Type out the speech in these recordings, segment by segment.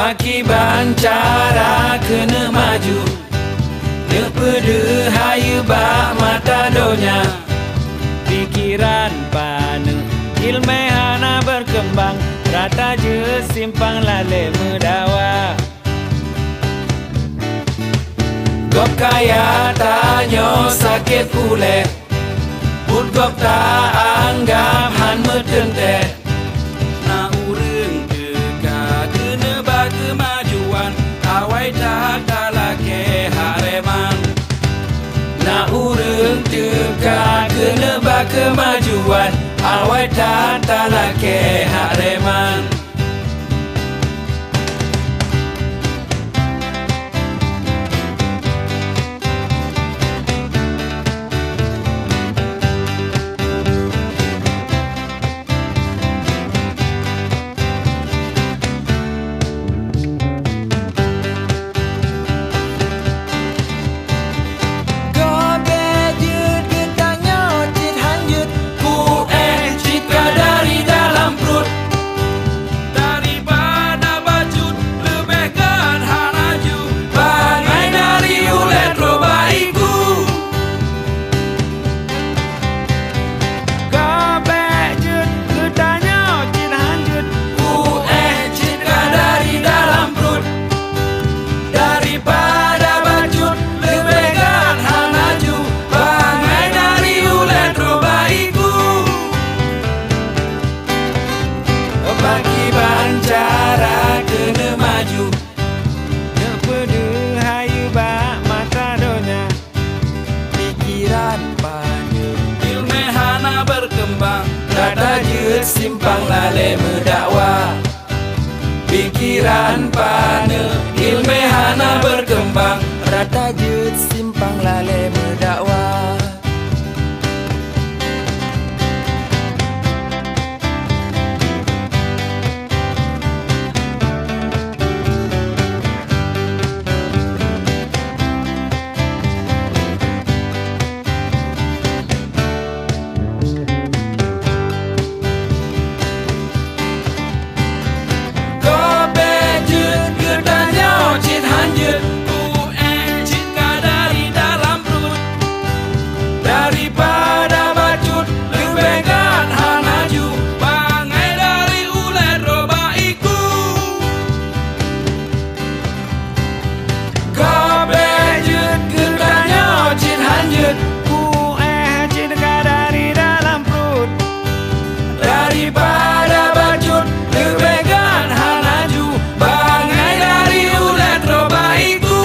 Baki bancara kena maju, nek pedehaya bak mata donya. Pikiran pane ilmehana berkembang, rata je simpang lale medawa. Gop kaya tanyo sakit ule, put gop tak anggap han metente. Na urang teka kena bak kemajuan, awai tak talake hareman. Na urang teka kena bak kemajuan, awai tak talake hareman. Baki bancara kena maju, nek pedehaya bak mata donya. Pikiran pane ilmehana berkembang, rata je simpang lale mendakwa. Pikiran pane ilmehana berkembang, rata je simpang lale mendakwa. Daripada bacut lebihkan hanaju, bangai dari ulet robaiku.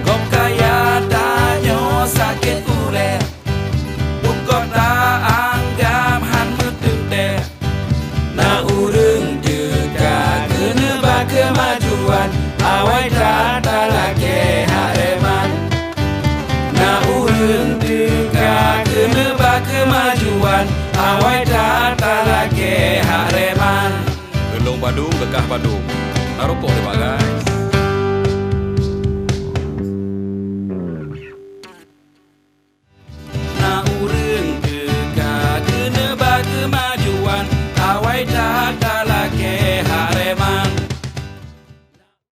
Gop kaya tanyo sakit ulet, bukan tak anggap han metente. Na urang teka kena bak kemajuan, awai tak talake hareman. Na urang teka kena bak kemajuan, awai tak talake hareman. Gelong Badung, Gekah Badung. Narokok dia guys.